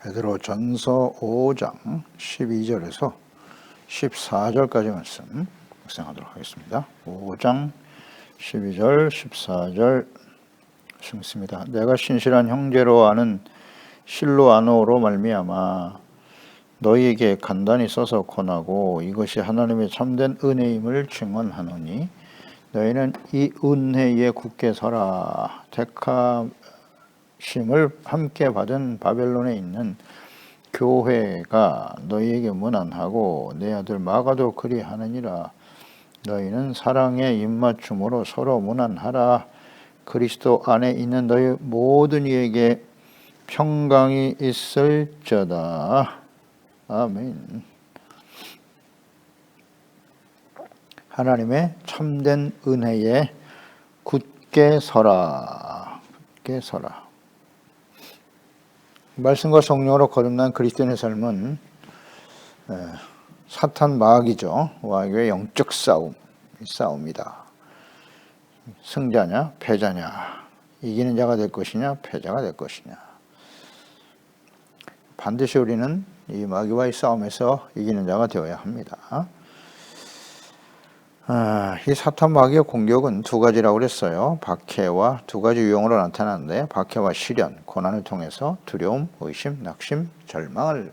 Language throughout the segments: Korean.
베드로 전서 5장 12절에서 14절까지 말씀 묵상하도록 하겠습니다. 5장 12절 14절 읽습니다. 내가 신실한 형제로 아는 실로아노로 말미암아 너희에게 간단히 써서 권하고 이것이 하나님의 참된 은혜임을 증언하노니 너희는 이 은혜에 굳게 서라. 택하심을 함께 받은 바벨론에 있는 교회가 너희에게 문안하고 내 아들 마가도 그리하느니라. 너희는 사랑의 입맞춤으로 서로 문안하라. 그리스도 안에 있는 너희 모든 이에게 평강이 있을저다. 아멘. 하나님의 참된 은혜에 굳게 서라. 굳게 서라. 말씀과 성령으로 거듭난 그리스도인의 삶은 사탄 마귀죠. 마귀의 영적 싸움이다. 승자냐 패자냐, 이기는 자가 될 것이냐 패자가 될 것이냐. 반드시 우리는 이 마귀와의 싸움에서 이기는 자가 되어야 합니다. 이 사탄 마귀의 공격은 두 가지라고 그랬어요. 박해와 두 가지 유형으로 나타나는데, 박해와 시련, 고난을 통해서 두려움, 의심, 낙심, 절망을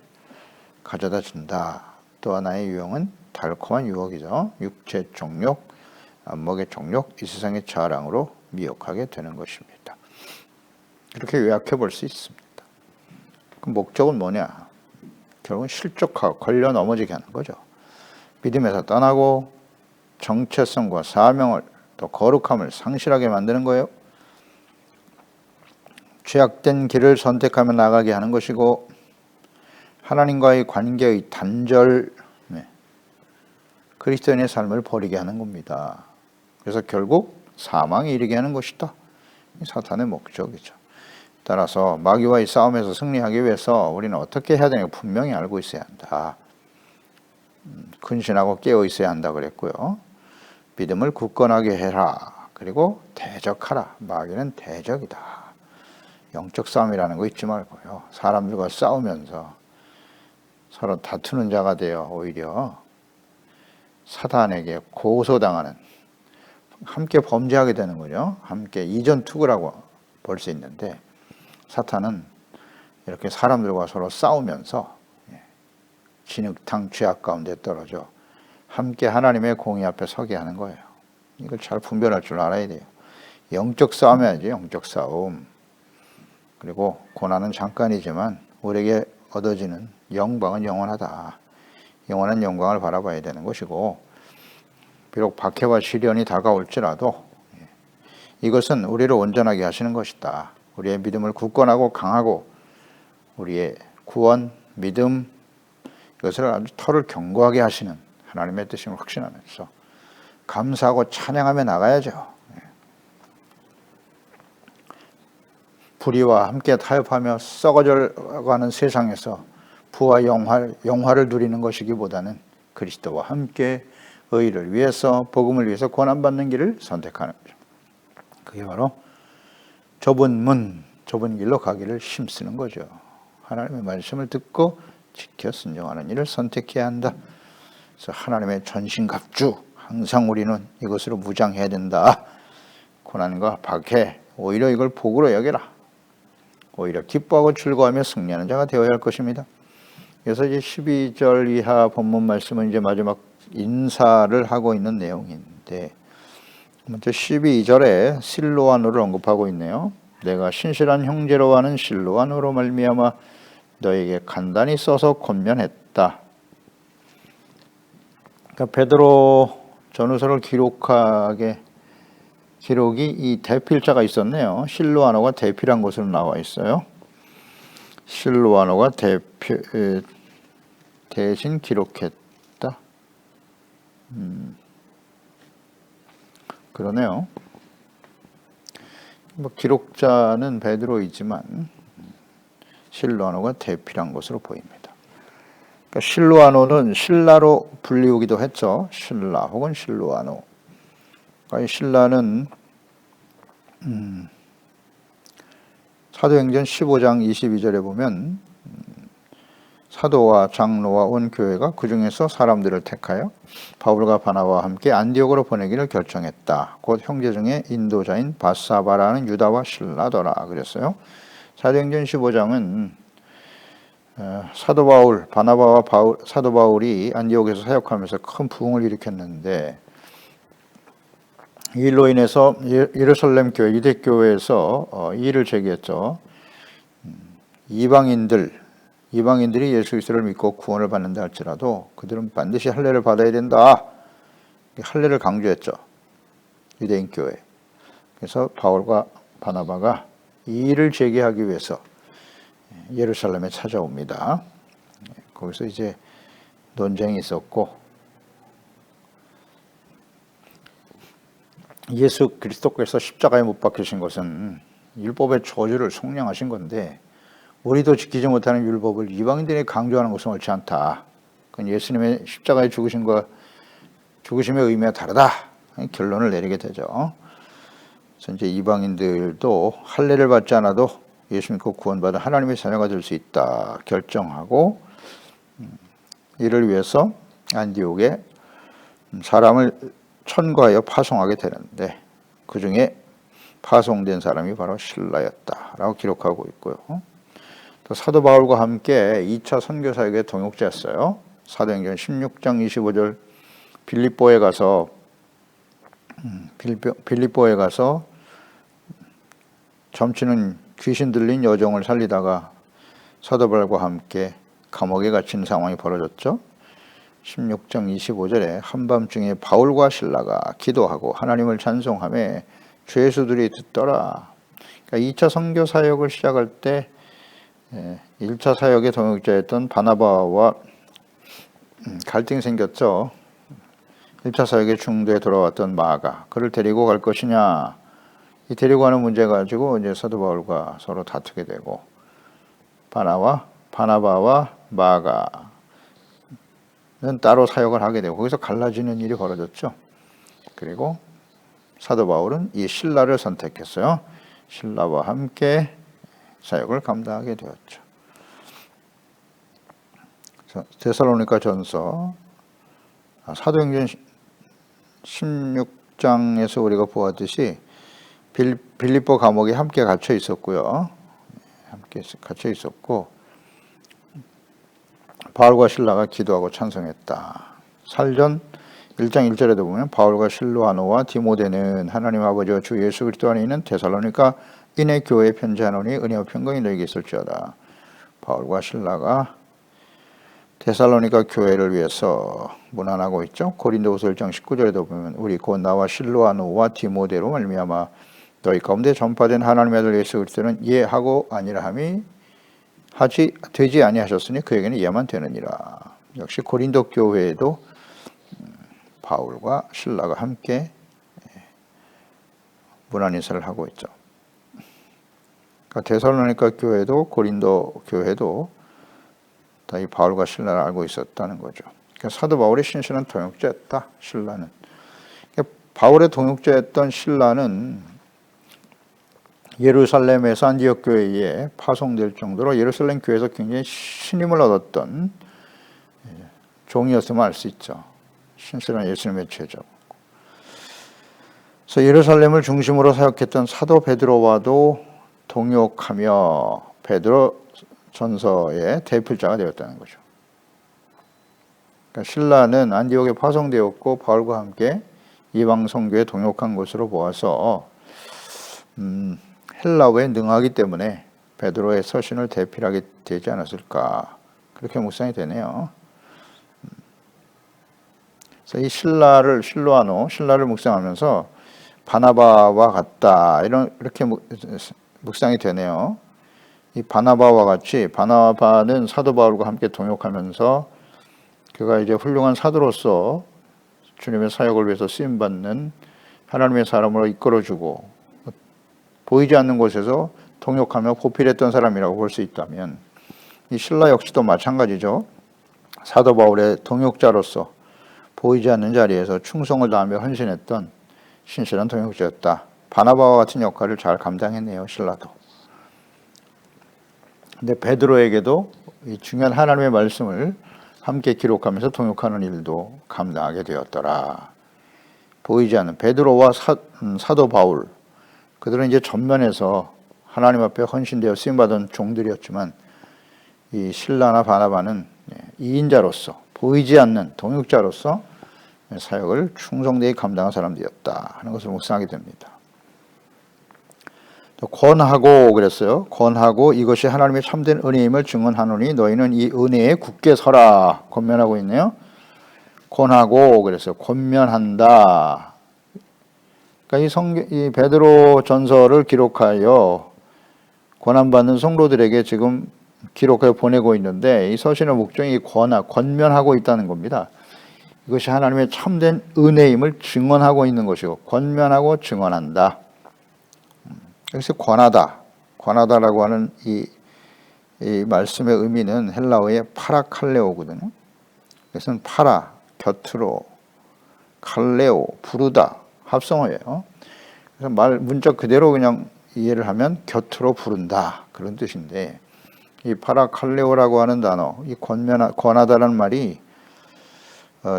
가져다 준다. 또 하나의 유형은 달콤한 유혹이죠. 육체 정욕, 안목의 정욕, 이 세상의 자랑으로 미혹하게 되는 것입니다. 이렇게 요약해 볼 수 있습니다. 그 목적은 뭐냐? 결국은 실족하고 걸려 넘어지게 하는 거죠. 믿음에서 떠나고 정체성과 사명을, 또 거룩함을 상실하게 만드는 거예요. 죄악된 길을 선택하며 나가게 하는 것이고, 하나님과의 관계의 단절, 그리스도인의 삶을 버리게 하는 겁니다. 그래서 결국 사망에 이르게 하는 것이다. 사탄의 목적이죠. 따라서 마귀와의 싸움에서 승리하기 위해서 우리는 어떻게 해야 되는가 분명히 알고 있어야 한다. 근신하고 깨어 있어야 한다 그랬고요. 믿음을 굳건하게 해라. 그리고 대적하라. 마귀는 대적이다. 영적 싸움이라는 거 잊지 말고요. 사람들과 싸우면서 서로 다투는 자가 되어 오히려 사탄에게 고소당하는, 함께 범죄하게 되는 거죠. 함께 이전투구라고 볼 수 있는데, 사탄은 이렇게 사람들과 서로 싸우면서 진흙탕 죄악 가운데 떨어져 함께 하나님의 공의 앞에 서게 하는 거예요. 이걸 잘 분별할 줄 알아야 돼요. 영적 싸움이야지, 영적 싸움. 그리고 고난은 잠깐이지만 우리에게 얻어지는 영광은 영원하다. 영원한 영광을 바라봐야 되는 것이고, 비록 박해와 시련이 다가올지라도 이것은 우리를 온전하게 하시는 것이다. 우리의 믿음을 굳건하고 강하고 우리의 구원, 믿음, 이것을 아주 털을 견고하게 하시는 하나님의 뜻임을 확신하면서 감사하고 찬양하며 나가야죠. 불의와 함께 타협하며 썩어져가는 세상에서 부와 영화를 누리는 것이기보다는 그리스도와 함께 의를 위해서, 복음을 위해서 고난받는 길을 선택하는 거죠. 그게 바로 좁은 길로 가기를 힘쓰는 거죠. 하나님의 말씀을 듣고 지켜 순종하는 일을 선택해야 한다. 그래서 하나님의 전신갑주, 항상 우리는 이것으로 무장해야 된다. 고난과 박해, 오히려 이걸 복으로 여겨라. 오히려 기뻐하고 즐거워하며 승리하는 자가 되어야 할 것입니다. 그래서 이제 12절 이하 본문 말씀은 이제 마지막 인사를 하고 있는 내용인데, 먼저 12절에 실로아노를 언급하고 있네요. 내가 신실한 형제로 하는 실로아노로 말미암아 너에게 간단히 써서 권면했다. 그러니까 베드로 전후서를 기록이 이 대필자가 있었네요. 실로아노가 대필한 것으로 나와 있어요. 실로아노가 대신 기록했다. 그러네요. 기록자는 베드로이지만 실로아노가 대필한 것으로 보입니다. 그러니까 실로아노는 신라로 불리우기도 했죠. 신라 혹은 실로아노. 그러니까 신라는 사도행전 15장 22절에 보면 사도와 장로와 온 교회가 그 중에서 사람들을 택하여 바울과 바나바와 함께 안디옥으로 보내기를 결정했다. 곧 형제 중에 인도자인 바사바라는 유다와 실라더라 그랬어요. 사도행전 15장은 사도 바울, 바나바와 사도 바울이 안디옥에서 사역하면서 큰 부흥을 일으켰는데 이 일로 인해서 예루살렘 교회, 유대 교회에서 이의를 제기했죠. 이방인들이 예수 그리스도를 믿고 구원을 받는다 할지라도 그들은 반드시 할례를 받아야 된다. 할례를 강조했죠. 유대인 교회. 그래서 바울과 바나바가 이의를 제기하기 위해서 예루살렘에 찾아옵니다. 거기서 이제 논쟁이 있었고 예수 그리스도께서 십자가에 못 박히신 것은 율법의 저주를 속량하신 건데 우리도 지키지 못하는 율법을 이방인들이 강조하는 것은 옳지 않다. 그건 예수님의 십자가에 죽으심의 의미가 다르다. 결론을 내리게 되죠. 그래서 이제 이방인들도 할례를 받지 않아도 예수 믿고 구원받아 하나님의 자녀가 될 수 있다 결정하고 이를 위해서 안디옥에 사람을 천거하여 파송하게 되는데 그 중에 파송된 사람이 바로 실라였다라고 기록하고 있고요. 또 사도 바울과 함께 2차 선교 사역에 동역자였어요. 사도행전 16장 25절 빌립보에 가서 점치는 귀신 들린 여종을 살리다가 사도 바울과 함께 감옥에 갇힌 상황이 벌어졌죠. 16장 25절에 한밤중에 바울과 실라가 기도하고 하나님을 찬송하며 죄수들이 듣더라. 그러니까 2차 선교 사역을 시작할 때 1차 사역의 동역자였던 바나바와 갈등이 생겼죠. 1차 사역의 중도에 돌아왔던 마가 그를 데리고 갈 것이냐, 이 데리고 가는 문제 가지고 이제 사도 바울과 서로 다투게 되고 바나바와 마가는 따로 사역을 하게 되고 거기서 갈라지는 일이 벌어졌죠. 그리고 사도 바울은 이 실라를 선택했어요. 실라와 함께 사역을 감당하게 되었죠. 데살로니가 전서 사도행전 16장에서 우리가 보았듯이 빌립보 감옥에 함께 갇혀 있었고요. 함께 갇혀 있었고 바울과 실라가 기도하고 찬송했다. 살전 1장 1절에도 보면 바울과 실로아노와 디모데는 하나님 아버지와 주 예수 그리스도 안에 있는 데살로니가 인의 교회에 편지하노니 은혜와 평강이 너에게 있을지어다. 바울과 실라가 데살로니가 교회를 위해서 문안하고 있죠. 고린도후서 1장 19절에도 보면 우리 곧 나와 실로아노와 디모데로 말미암아 너희 가운데 전파된 하나님의 아들 예수 그리스도는 예하고 아니라함이 되지 아니하셨으니 그에게는 예만 되느니라. 역시 고린도 교회에도 바울과 실라가 함께 문안 인사를 하고 있죠. 그러니까 데살로니가 교회도 고린도 교회도 다 이 바울과 실라를 알고 있었다는 거죠. 그러니까 사도 바울의 신실한 동역자였다. 실라는. 그러니까 바울의 동역자였던 실라는 예루살렘에서 안디옥 교회에 파송될 정도로 예루살렘 교회에서 굉장히 신임을 얻었던 종이었음을 알 수 있죠. 신실한 예수님의 제자. 그래서 예루살렘을 중심으로 사역했던 사도 베드로와도 동역하며 베드로 전서의 대필자가 되었다는 거죠. 그러니까 실라는 안디옥에 파송되었고 바울과 함께 이방 선교에 동역한 것으로 보아서 헬라어에 능하기 때문에 베드로의 서신을 대필하게 되지 않았을까 그렇게 묵상이 되네요. 그래서 이 실라를 묵상하면서 바나바와 같다 이렇게 묵상이 되네요. 이 바나바와 같이 바나바는 사도 바울과 함께 동역하면서 그가 이제 훌륭한 사도로서 주님의 사역을 위해서 쓰임 받는 하나님의 사람으로 이끌어주고 보이지 않는 곳에서 동역하며 보필했던 사람이라고 볼 수 있다면 이 실라 역시도 마찬가지죠. 사도 바울의 동역자로서 보이지 않는 자리에서 충성을 다하며 헌신했던 신실한 동역자였다. 바나바와 같은 역할을 잘 감당했네요. 실라도. 근데 베드로에게도 이 중요한 하나님의 말씀을 함께 기록하면서 통역하는 일도 감당하게 되었더라. 보이지 않는 베드로와 사도 바울, 그들은 이제 전면에서 하나님 앞에 헌신되어 쓰임받은 종들이었지만 이 실라나 바나바는 2인자로서 보이지 않는 동역자로서 사역을 충성되게 감당한 사람들이었다 하는 것을 묵상하게 됩니다. 권하고 그랬어요. 권하고 이것이 하나님의 참된 은혜임을 증언하노니 너희는 이 은혜에 굳게 서라. 권면하고 있네요. 권하고 그랬어요. 권면한다. 그러니까 이 베드로 전서를 기록하여 권한받는 성도들에게 지금 기록하여 보내고 있는데 이 서신의 목적이 권면하고 있다는 겁니다. 이것이 하나님의 참된 은혜임을 증언하고 있는 것이고 권면하고 증언한다. 그래서 권하다라고 하는 이 말씀의 의미는 헬라어의 파라칼레오거든요. 그래서 파라, 곁으로, 칼레오, 부르다, 합성어예요. 그래서 문자 그대로 그냥 이해를 하면 곁으로 부른다 그런 뜻인데 이 파라칼레오라고 하는 단어, 이 권하다라는 말이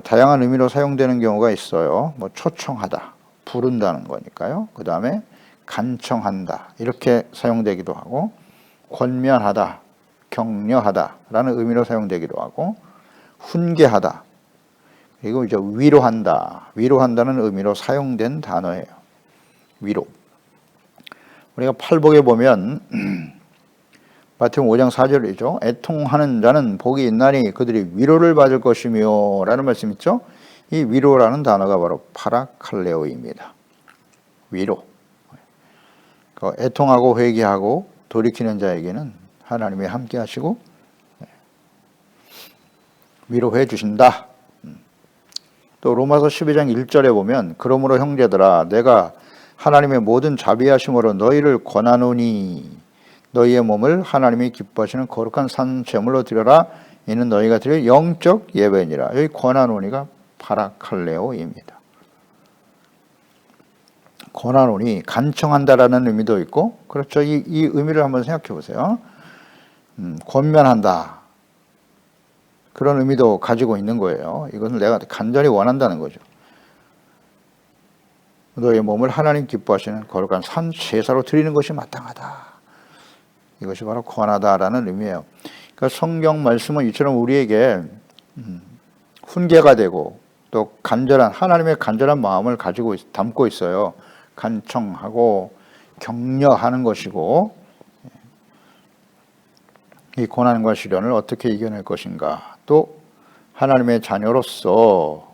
다양한 의미로 사용되는 경우가 있어요. 뭐 초청하다, 부른다는 거니까요. 그 다음에 간청한다 이렇게 사용되기도 하고 권면하다, 격려하다라는 의미로 사용되기도 하고 훈계하다 그리고 이제 위로한다는 의미로 사용된 단어예요. 위로. 우리가 팔복에 보면 마태복음 5장 4절이죠. 애통하는 자는 복이 있나니 그들이 위로를 받을 것이며 라는 말씀 있죠. 이 위로라는 단어가 바로 파라칼레오입니다. 위로. 애통하고 회개하고 돌이키는 자에게는 하나님이 함께 하시고 위로해 주신다. 또 로마서 12장 1절에 보면 그러므로 형제들아 내가 하나님의 모든 자비하심으로 너희를 권하노니 너희의 몸을 하나님이 기뻐하시는 거룩한 산 제물로 드려라. 이는 너희가 드릴 영적 예배니라. 여기 권하노니가 파라칼레오입니다. 권하노니 간청한다라는 의미도 있고 그렇죠. 이 의미를 한번 생각해 보세요. 권면한다. 그런 의미도 가지고 있는 거예요. 이것은 내가 간절히 원한다는 거죠. 너의 몸을 하나님 기뻐하시는 거룩한 산 제사로 드리는 것이 마땅하다. 이것이 바로 권하다라는 의미예요. 그러니까 성경 말씀은 이처럼 우리에게 훈계가 되고 또 하나님의 간절한 마음을 가지고 담고 있어요. 간청하고 격려하는 것이고 이 고난과 시련을 어떻게 이겨낼 것인가 또 하나님의 자녀로서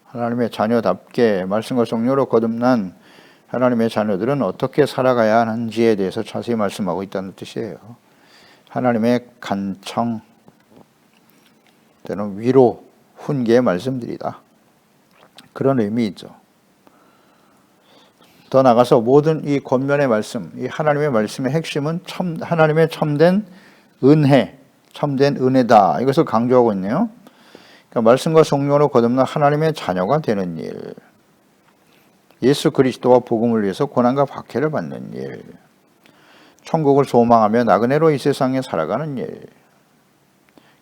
하나님의 자녀답게 말씀과 성령으로 거듭난 하나님의 자녀들은 어떻게 살아가야 하는지에 대해서 자세히 말씀하고 있다는 뜻이에요. 하나님의 간청 때는 위로 훈계의 말씀들이다. 그런 의미이죠. 더 나가서 모든 이 권면의 말씀, 이 하나님의 말씀의 핵심은 하나님의 참된 은혜, 참된 은혜다. 이것을 강조하고 있네요. 그러니까 말씀과 성령으로 거듭난 하나님의 자녀가 되는 일, 예수 그리스도와 복음을 위해서 고난과 박해를 받는 일, 천국을 소망하며 나그네로 이 세상에 살아가는 일,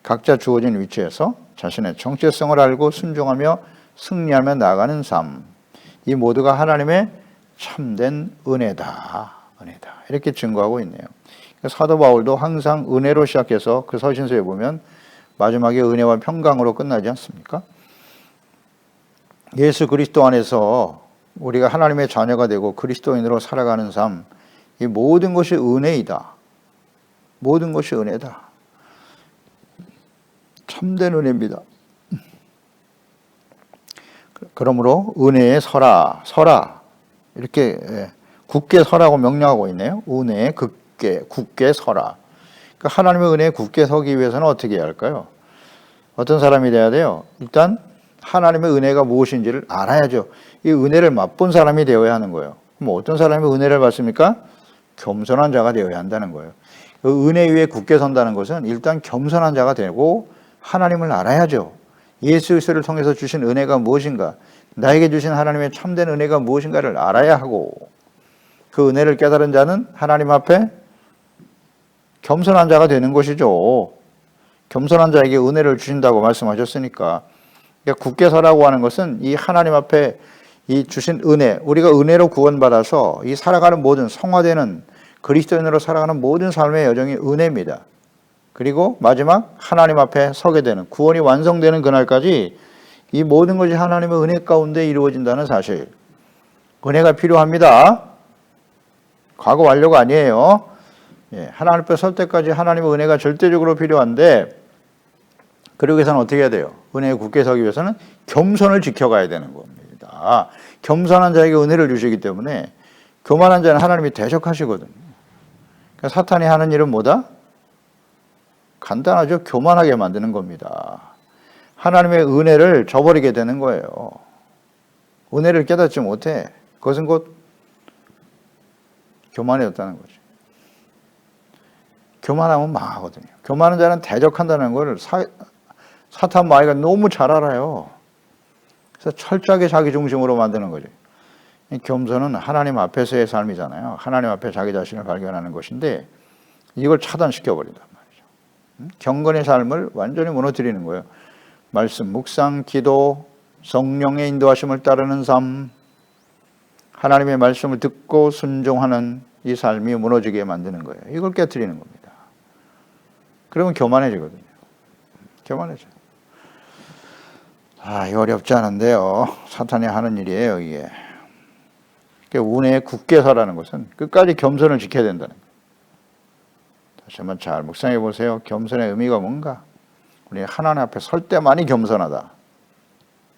각자 주어진 위치에서 자신의 정체성을 알고 순종하며 승리하며 나아가는 삶, 이 모두가 하나님의 참된 은혜다. 이렇게 증거하고 있네요. 사도 바울도 항상 은혜로 시작해서 그 서신서에 보면 마지막에 은혜와 평강으로 끝나지 않습니까? 예수 그리스도 안에서 우리가 하나님의 자녀가 되고 그리스도인으로 살아가는 삶, 이 모든 것이 은혜이다. 모든 것이 은혜다. 참된 은혜입니다. 그러므로 은혜에 서라. 이렇게 굳게 서라고 명령하고 있네요. 은혜에 굳게 서라. 그러니까 하나님의 은혜에 굳게 서기 위해서는 어떻게 해야 할까요? 어떤 사람이 돼야 돼요? 일단 하나님의 은혜가 무엇인지를 알아야죠. 이 은혜를 맛본 사람이 되어야 하는 거예요. 그럼 어떤 사람이 은혜를 받습니까? 겸손한 자가 되어야 한다는 거예요. 그 은혜 위에 굳게 선다는 것은 일단 겸손한 자가 되고 하나님을 알아야죠. 예수 그리스도를 통해서 주신 은혜가 무엇인가? 나에게 주신 하나님의 참된 은혜가 무엇인가를 알아야 하고 그 은혜를 깨달은 자는 하나님 앞에 겸손한 자가 되는 것이죠. 겸손한 자에게 은혜를 주신다고 말씀하셨으니까. 그러니까 굳게 서라고 하는 것은 이 하나님 앞에 이 주신 은혜, 우리가 은혜로 구원받아서 이 살아가는 모든 성화되는 그리스도인으로 살아가는 모든 삶의 여정이 은혜입니다. 그리고 마지막 하나님 앞에 서게 되는, 구원이 완성되는 그날까지 이 모든 것이 하나님의 은혜 가운데 이루어진다는 사실. 은혜가 필요합니다. 과거 완료가 아니에요. 하나님 앞에 설 때까지 하나님의 은혜가 절대적으로 필요한데, 그러기 위해서는 어떻게 해야 돼요? 은혜에 굳게 서기 위해서는 겸손을 지켜가야 되는 겁니다. 겸손한 자에게 은혜를 주시기 때문에 교만한 자는 하나님이 대적하시거든요. 그러니까 사탄이 하는 일은 뭐다? 간단하죠. 교만하게 만드는 겁니다. 하나님의 은혜를 저버리게 되는 거예요. 은혜를 깨닫지 못해. 그것은 곧 교만이었다는 거죠. 교만하면 망하거든요. 교만한 자는 대적한다는 걸 사탄 마귀가 너무 잘 알아요. 그래서 철저하게 자기 중심으로 만드는 거죠. 겸손은 하나님 앞에서의 삶이잖아요. 하나님 앞에 자기 자신을 발견하는 것인데 이걸 차단시켜 버린단 말이죠. 경건의 삶을 완전히 무너뜨리는 거예요. 말씀, 묵상, 기도, 성령의 인도하심을 따르는 삶, 하나님의 말씀을 듣고 순종하는 이 삶이 무너지게 만드는 거예요. 이걸 깨트리는 겁니다. 그러면 교만해지거든요. 교만해져요. 이거 어렵지 않은데요. 사탄이 하는 일이에요, 이게. 그러니까 은혜에 굳게 서라는 것은 끝까지 겸손을 지켜야 된다는 거예요. 다시 한번 잘 묵상해 보세요. 겸손의 의미가 뭔가? 우리 하나님 앞에 설 때만이 겸손하다.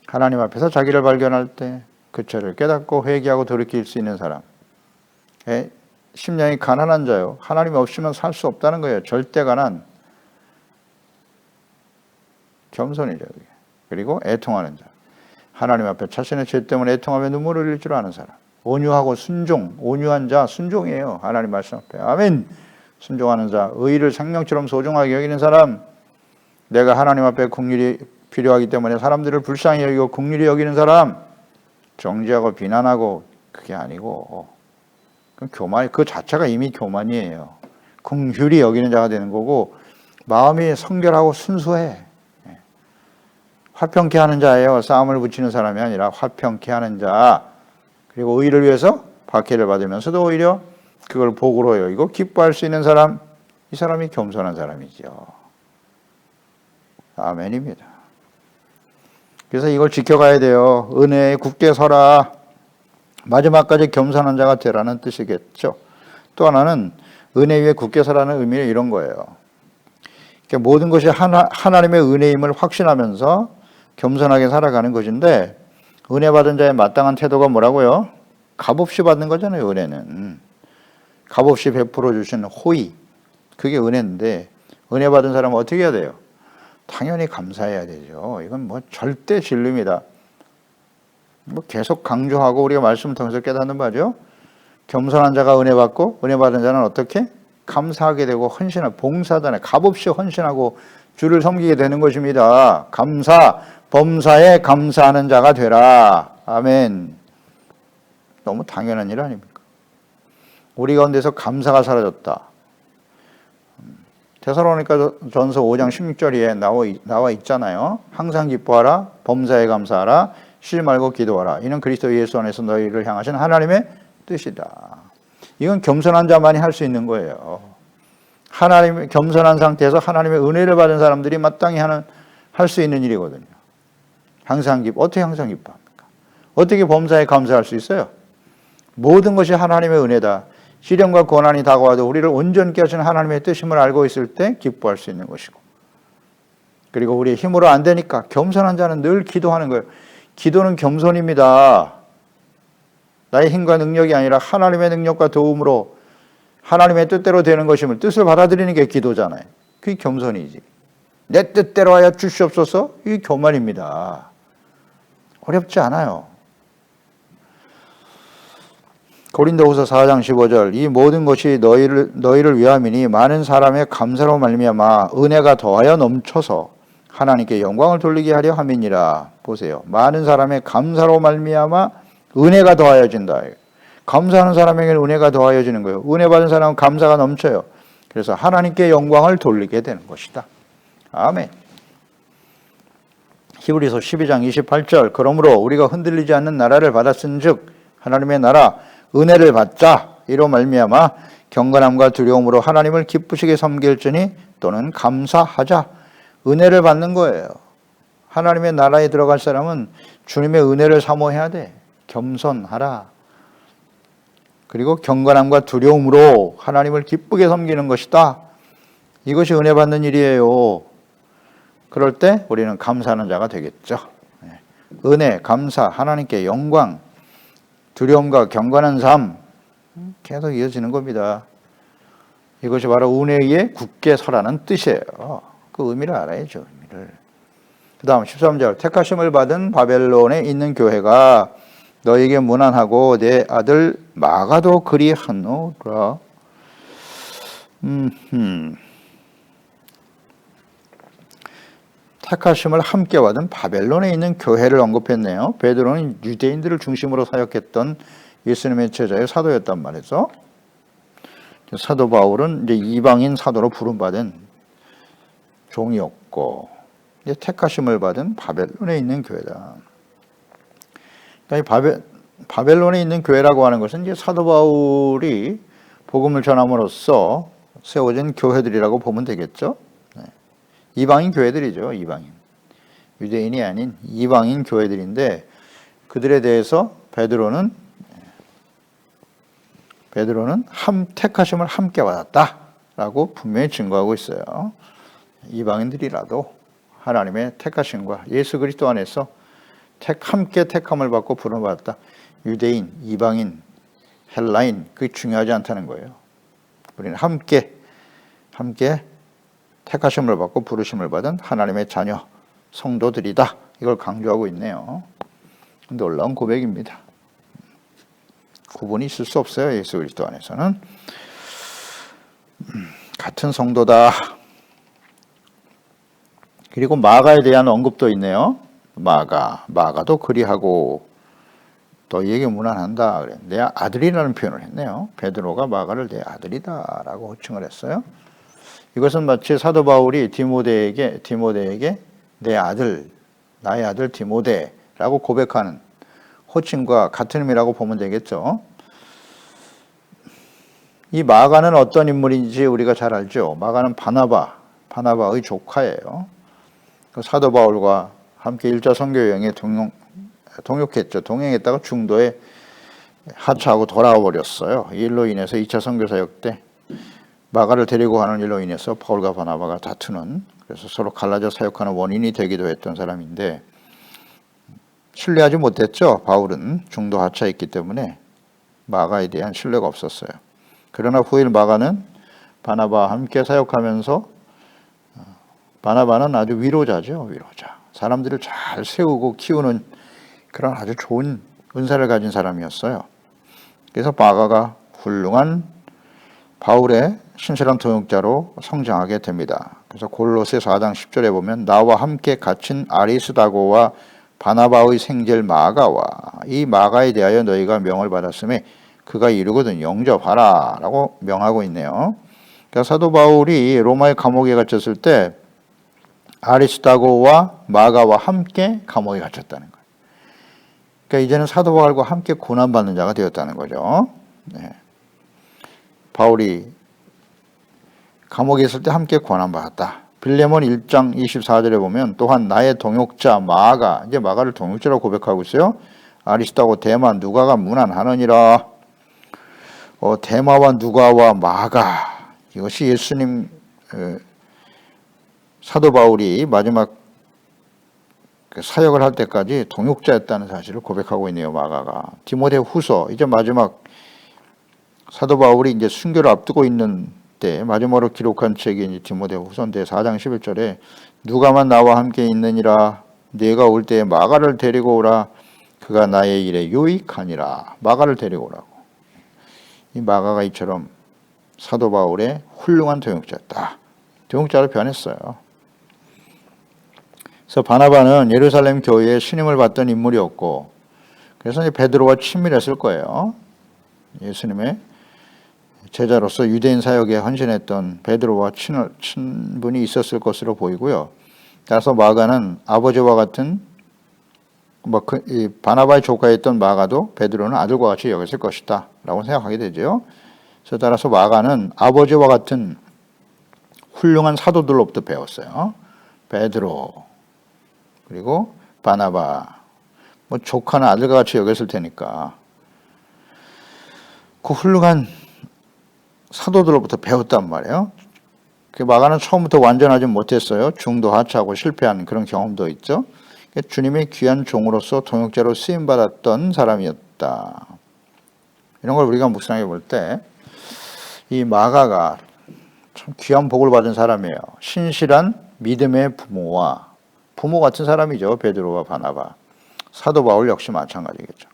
하나님 앞에서 자기를 발견할 때 그 죄를 깨닫고 회개하고 돌이킬 수 있는 사람. 심령이 가난한 자요. 하나님 없이는 살 수 없다는 거예요. 절대 가난. 겸손이죠. 그리고 애통하는 자. 하나님 앞에 자신의 죄 때문에 애통하며 눈물을 흘릴 줄 아는 사람. 온유하고 순종. 온유한 자 순종이에요. 하나님 말씀 앞에. 아멘. 순종하는 자. 의의를 생명처럼 소중하게 여기는 사람. 내가 하나님 앞에 긍휼이 필요하기 때문에 사람들을 불쌍히 여기고 긍휼히 여기는 사람. 정죄하고 비난하고 그게 아니고 교만, 그 자체가 이미 교만이에요. 긍휼히 여기는 자가 되는 거고 마음이 성결하고 순수해. 화평케 하는 자예요. 싸움을 붙이는 사람이 아니라 화평케 하는 자. 그리고 의를 위해서 박해를 받으면서도 오히려 그걸 복으로 여기고 기뻐할 수 있는 사람. 이 사람이 겸손한 사람이죠. 아멘입니다. 그래서 이걸 지켜가야 돼요. 은혜에 굳게 서라. 마지막까지 겸손한 자가 되라는 뜻이겠죠. 또 하나는 은혜 위에 굳게 서라는 의미는 이런 거예요. 그러니까 모든 것이 하나님의 은혜임을 확신하면서 겸손하게 살아가는 것인데, 은혜 받은 자의 마땅한 태도가 뭐라고요? 값없이 받는 거잖아요. 은혜는 값없이 베풀어 주시는 호의, 그게 은혜인데, 은혜 받은 사람은 어떻게 해야 돼요? 당연히 감사해야 되죠. 이건 뭐 절대 진리입니다. 뭐 계속 강조하고 우리가 말씀을 통해서 깨닫는 바죠. 겸손한 자가 은혜 받고 은혜 받은 자는 어떻게? 감사하게 되고 헌신하고 봉사단에 값없이 헌신하고 주를 섬기게 되는 것입니다. 감사, 범사에 감사하는 자가 되라. 아멘. 너무 당연한 일 아닙니까? 우리 가운데서 감사가 사라졌다. 데살로니가 전서 5장 16절에 나와 있잖아요. 항상 기뻐하라, 범사에 감사하라, 쉬지 말고 기도하라. 이는 그리스도 예수 안에서 너희를 향하신 하나님의 뜻이다. 이건 겸손한 자만이 할 수 있는 거예요. 하나님의 겸손한 상태에서 하나님의 은혜를 받은 사람들이 마땅히 할 수 있는 일이거든요. 어떻게 항상 기뻐합니까? 어떻게 범사에 감사할 수 있어요? 모든 것이 하나님의 은혜다. 시련과 고난이 다가와도 우리를 온전케 하시는 하나님의 뜻임을 알고 있을 때 기뻐할 수 있는 것이고, 그리고 우리의 힘으로 안 되니까 겸손한 자는 늘 기도하는 거예요. 기도는 겸손입니다. 나의 힘과 능력이 아니라 하나님의 능력과 도움으로 하나님의 뜻대로 되는 것임을, 뜻을 받아들이는 게 기도잖아요. 그게 겸손이지. 내 뜻대로 하여 주시옵소서, 이게 교만입니다. 어렵지 않아요. 고린도후서 4장 15절, 이 모든 것이 너희를 위함이니 많은 사람의 감사로 말미암아 은혜가 더하여 넘쳐서 하나님께 영광을 돌리게 하려 함이니라. 보세요. 많은 사람의 감사로 말미암아 은혜가 더하여진다. 감사하는 사람에게는 은혜가 더하여지는 거예요. 은혜 받은 사람은 감사가 넘쳐요. 그래서 하나님께 영광을 돌리게 되는 것이다. 아멘. 히브리서 12장 28절 그러므로 우리가 흔들리지 않는 나라를 받았은즉 하나님의 나라 은혜를 받자 이로 말미암아 경건함과 두려움으로 하나님을 기쁘시게 섬길지니 또는 감사하자. 은혜를 받는 거예요. 하나님의 나라에 들어갈 사람은 주님의 은혜를 사모해야 돼. 겸손하라. 그리고 경건함과 두려움으로 하나님을 기쁘게 섬기는 것이다. 이것이 은혜 받는 일이에요. 그럴 때 우리는 감사하는 자가 되겠죠. 은혜, 감사, 하나님께 영광, 두려움과 경건한 삶 계속 이어지는 겁니다. 이것이 바로 은혜에 굳게 서라는 뜻이에요. 그 의미를 알아야죠. 의미를. 그 다음 13절 택하심을 받은 바벨론에 있는 교회가 너에게 문안하고 내 아들 마가도 그리하노라. 택하심을 함께 받은 바벨론에 있는 교회를 언급했네요. 베드로는 유대인들을 중심으로 사역했던 예수님의 제자의 사도였단 말이죠. 사도 바울은 이제 이방인 사도로 부름받은 종이었고, 이제 택하심을 받은 바벨론에 있는 교회다. 그러니까 바벨론에 있는 교회라고 하는 것은 이제 사도 바울이 복음을 전함으로써 세워진 교회들이라고 보면 되겠죠. 이방인 교회들이죠. 이방인. 유대인이 아닌 이방인 교회들인데 그들에 대해서 베드로는 택하심을 함께 받았다라고 분명히 증거하고 있어요. 이방인들이라도 하나님의 택하심과 예수 그리스도 안에서 함께 택함을 받고 부름받았다. 유대인, 이방인, 헬라인 그게 중요하지 않다는 거예요. 우리는 함께 택하심을 받고 부르심을 받은 하나님의 자녀 성도들이다. 이걸 강조하고 있네요. 놀라운 고백입니다. 구분이 있을 수 없어요. 예수 그리스도 안에서는 같은 성도다. 그리고 마가에 대한 언급도 있네요. 마가도 그리하고 너희에게 문안한다. 그래. 내 아들이라는 표현을 했네요. 베드로가 마가를 내 아들이다라고 호칭을 했어요. 이것은 마치 사도 바울이 디모데에게 내 아들, 나의 아들 디모데라고 고백하는 호칭과 같은 의미라고 보면 되겠죠. 이 마가는 어떤 인물인지 우리가 잘 알죠. 마가는 바나바의 조카예요. 사도 바울과 함께 1차 선교 여행에 동역했죠. 동행했다가 중도에 하차하고 돌아와 버렸어요. 이 일로 인해서 2차 선교 사역 때 마가를 데리고 가는 일로 인해서 바울과 바나바가 다투는, 그래서 서로 갈라져 사역하는 원인이 되기도 했던 사람인데 신뢰하지 못했죠. 바울은 중도 하차했기 때문에 마가에 대한 신뢰가 없었어요. 그러나 후일 마가는 바나바와 함께 사역하면서 바나바는 아주 위로자죠. 위로자. 사람들을 잘 세우고 키우는 그런 아주 좋은 은사를 가진 사람이었어요. 그래서 마가가 훌륭한 바울의 신실한 동역자로 성장하게 됩니다. 그래서 골로새 4장 10절에 보면 나와 함께 갇힌 아리스다고와 바나바의 생젤 마가와 이 마가에 대하여 너희가 명을 받았음에 그가 이르거든 영접하라 라고 명하고 있네요. 그러니까 사도 바울이 로마의 감옥에 갇혔을 때 아리스다고와 마가와 함께 감옥에 갇혔다는 거예요. 그러니까 이제는 사도 바울과 함께 고난받는 자가 되었다는 거죠. 네. 바울이 감옥에 있을 때 함께 고난받았다. 빌레몬 1장 24절에 보면 또한 나의 동역자 마가, 이제 마가를 동역자라고 고백하고 있어요. 아리스다고 데마 누가가 문안하느니라. 데마와 누가와 마가, 이것이 예수님 사도 바울이 마지막 사역을 할 때까지 동역자였다는 사실을 고백하고 있네요. 마가가. 디모데 후서, 이제 마지막 사도 바울이 이제 순교를 앞두고 있는 때 마지막으로 기록한 책이 이제 디모데 후서인데 4장 11절에 누가만 나와 함께 있느니라. 내가 올 때에 마가를 데리고 오라. 그가 나의 일에 유익하니라. 마가를 데리고 오라고. 이 마가가 이처럼 사도 바울의 훌륭한 동역자였다. 동역자로 변했어요. 그래서 바나바는 예루살렘 교회에 신임을 받던 인물이었고, 그래서 이제 베드로와 친밀했을 거예요. 예수님의 제자로서 유대인 사역에 헌신했던 베드로와 친분이 있었을 것으로 보이고요. 따라서 마가는 아버지와 같은 바나바의 조카였던 마가도 베드로는 아들과 같이 여겼을 것이다 라고 생각하게 되죠. 그래서 따라서 마가는 아버지와 같은 훌륭한 사도들로부터 배웠어요. 베드로 그리고 바나바 조카는 아들과 같이 여겼을 테니까 그 훌륭한 사도들로부터 배웠단 말이에요. 그 마가는 처음부터 완전하지 못했어요. 중도 하차하고 실패한 그런 경험도 있죠. 주님의 귀한 종으로서 동역자로 쓰임받았던 사람이었다. 이런 걸 우리가 묵상해 볼 때 이 마가가 참 귀한 복을 받은 사람이에요. 신실한 믿음의 부모 같은 사람이죠. 베드로와 바나바. 사도 바울 역시 마찬가지겠죠.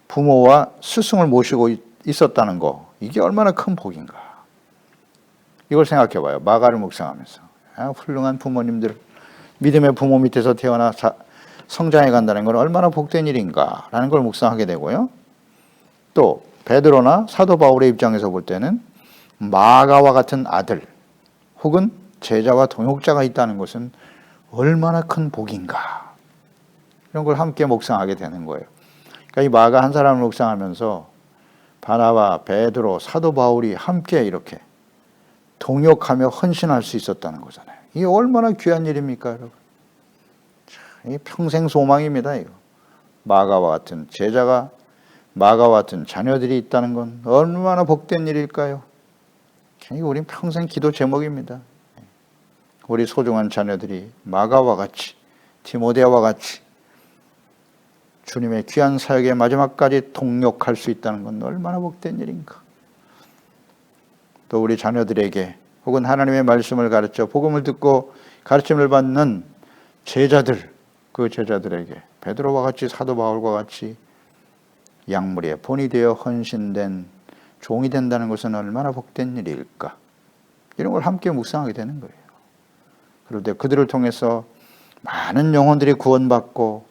부모와 스승을 모시고 있었다는 거, 이게 얼마나 큰 복인가. 이걸 생각해 봐요. 마가를 묵상하면서. 훌륭한 부모님들, 믿음의 부모 밑에서 태어나 성장해 간다는 건 얼마나 복된 일인가라는 걸 묵상하게 되고요. 또 베드로나 사도 바울의 입장에서 볼 때는 마가와 같은 아들 혹은 제자와 동역자가 있다는 것은 얼마나 큰 복인가. 이런 걸 함께 묵상하게 되는 거예요. 그러니까 이 마가 한 사람을 묵상하면서 바나바, 베드로, 사도 바울이 함께 이렇게 동역하며 헌신할 수 있었다는 거잖아요. 이게 얼마나 귀한 일입니까, 여러분? 이게 평생 소망입니다, 이거. 마가와 같은 제자가, 마가와 같은 자녀들이 있다는 건 얼마나 복된 일일까요? 이거 우린 평생 기도 제목입니다. 우리 소중한 자녀들이 마가와 같이, 디모데와 같이 주님의 귀한 사역의 마지막까지 동역할 수 있다는 건 얼마나 복된 일인가. 또 우리 자녀들에게 혹은 하나님의 말씀을 가르쳐 복음을 듣고 가르침을 받는 제자들, 그 제자들에게 베드로와 같이 사도 바울과 같이 양무리의 본이 되어 헌신된 종이 된다는 것은 얼마나 복된 일일까. 이런 걸 함께 묵상하게 되는 거예요. 그런데 그들을 통해서 많은 영혼들이 구원받고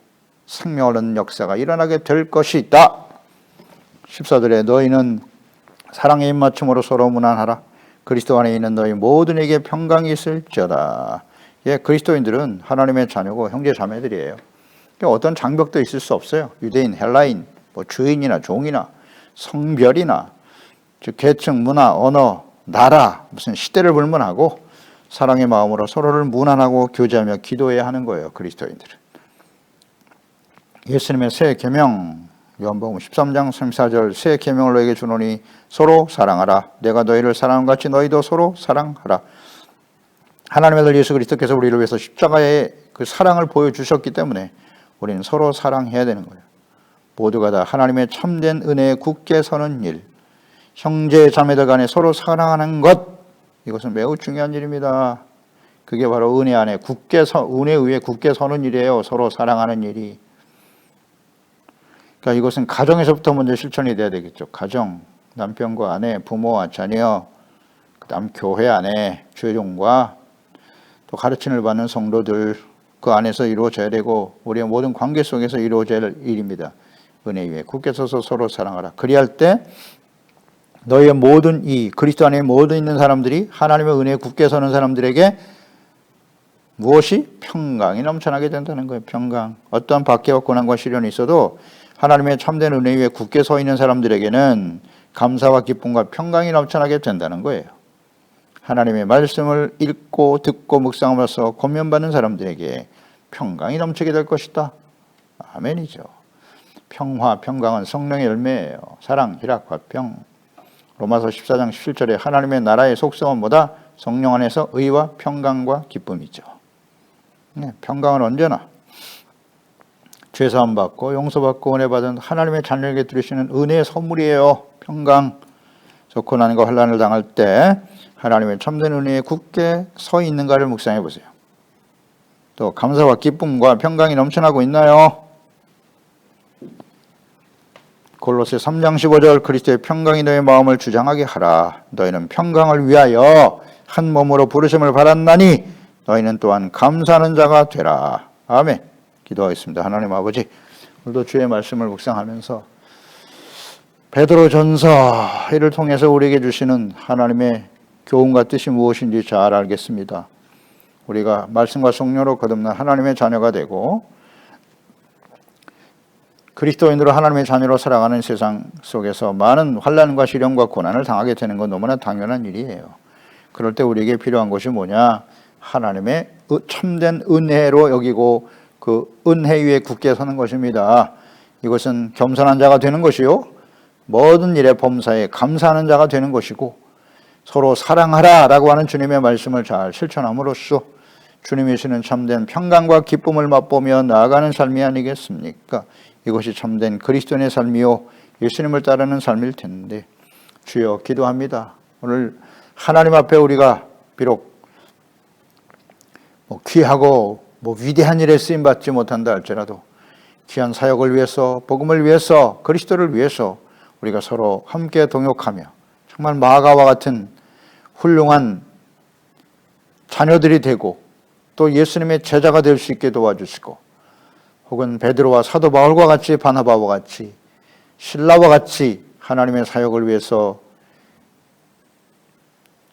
생명을 얻는 역사가 일어나게 될 것이 있다. 14절에 너희는 사랑의 입맞춤으로 서로 무난하라. 그리스도 안에 있는 너희 모든에게 평강이 있을지어다. 예, 그리스도인들은 하나님의 자녀고 형제 자매들이에요. 어떤 장벽도 있을 수 없어요. 유대인, 헬라인, 주인이나 종이나 성별이나 즉 계층, 문화, 언어, 나라, 무슨 시대를 불문하고 사랑의 마음으로 서로를 무난하고 교제하며 기도해야 하는 거예요. 그리스도인들은. 예수님의 새 계명, 요한복음 13장 34절 새 계명을 너에게 주노니 서로 사랑하라. 내가 너희를 사랑한 같이 너희도 서로 사랑하라. 하나님의 아들 예수 그리스도께서 우리를 위해서 십자가의 그 사랑을 보여주셨기 때문에 우리는 서로 사랑해야 되는 거예요. 모두가 다 하나님의 참된 은혜에 굳게 서는 일, 형제 자매들 간에 서로 사랑하는 것, 이것은 매우 중요한 일입니다. 그게 바로 은혜 안에 은혜 위에 굳게 서는 일이에요. 서로 사랑하는 일이. 그러니까 이것은 가정에서부터 먼저 실천이 돼야 되겠죠. 가정, 남편과 아내, 부모와 자녀, 그다음 교회 안에 주의종과 또 가르침을 받는 성도들, 그 안에서 이루어져야 되고 우리의 모든 관계 속에서 이루어져야 할 일입니다. 은혜 위에 굳게 서서 서로 사랑하라. 그리할 때 너희의 모든 그리스도 안에 모든 있는 사람들이 하나님의 은혜에 굳게 서는 사람들에게 무엇이? 평강이 넘쳐나게 된다는 거예요. 평강. 어떠한 박해와 고난과 시련이 있어도 하나님의 참된 은혜 위에 굳게 서 있는 사람들에게는 감사와 기쁨과 평강이 넘쳐나게 된다는 거예요. 하나님의 말씀을 읽고 듣고 묵상하면서 권면받는 사람들에게 평강이 넘치게 될 것이다. 아멘이죠. 평화, 평강은 성령의 열매예요. 사랑, 희락, 화평. 로마서 14장 17절에 하나님의 나라의 속성은 뭐다? 성령 안에서 의와 평강과 기쁨이죠. 평강은 언제나 죄사함 받고 용서받고 은혜 받은 하나님의 자녀에게 들으시는 은혜의 선물이에요. 평강. 고난과 환난을 당할 때 하나님의 참된 은혜에 굳게 서 있는가를 묵상해 보세요. 또 감사와 기쁨과 평강이 넘쳐나고 있나요? 골로새 3장 15절 그리스도의 평강이 너의 마음을 주장하게 하라. 너희는 평강을 위하여 한 몸으로 부르심을 받았나니 너희는 또한 감사하는 자가 되라. 아멘. 기도하겠습니다. 하나님 아버지, 오늘도 주의 말씀을 묵상하면서 베드로전서 이를 통해서 우리에게 주시는 하나님의 교훈과 뜻이 무엇인지 잘 알겠습니다. 우리가 말씀과 성령으로 거듭난 하나님의 자녀가 되고 그리스도인으로 하나님의 자녀로 살아가는 세상 속에서 많은 환난과 시련과 고난을 당하게 되는 건 너무나 당연한 일이에요. 그럴 때 우리에게 필요한 것이 뭐냐? 하나님의 참된 은혜로 여기고 그 은혜 위에 굳게 서는 것입니다. 이것은 겸손한 자가 되는 것이요, 모든 일에 범사에 감사하는 자가 되는 것이고, 서로 사랑하라 라고 하는 주님의 말씀을 잘 실천함으로써 주님이 주시는 참된 평강과 기쁨을 맛보며 나아가는 삶이 아니겠습니까? 이것이 참된 그리스도인의 삶이요, 예수님을 따르는 삶일 텐데, 주여 기도합니다. 오늘 하나님 앞에 우리가 비록 귀하고 위대한 일에 쓰임받지 못한다 할지라도 귀한 사역을 위해서, 복음을 위해서, 그리스도를 위해서 우리가 서로 함께 동역하며 정말 마가와 같은 훌륭한 자녀들이 되고 또 예수님의 제자가 될 수 있게 도와주시고, 혹은 베드로와 사도 바울과 같이, 바나바와 같이, 실라와 같이 하나님의 사역을 위해서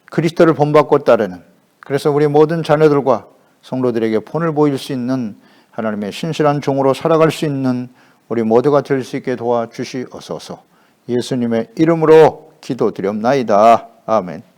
그리스도를 본받고 따르는, 그래서 우리 모든 자녀들과 성도들에게 본을 보일 수 있는 하나님의 신실한 종으로 살아갈 수 있는 우리 모두가 될 수 있게 도와주시옵소서. 예수님의 이름으로 기도드렸나이다. 아멘.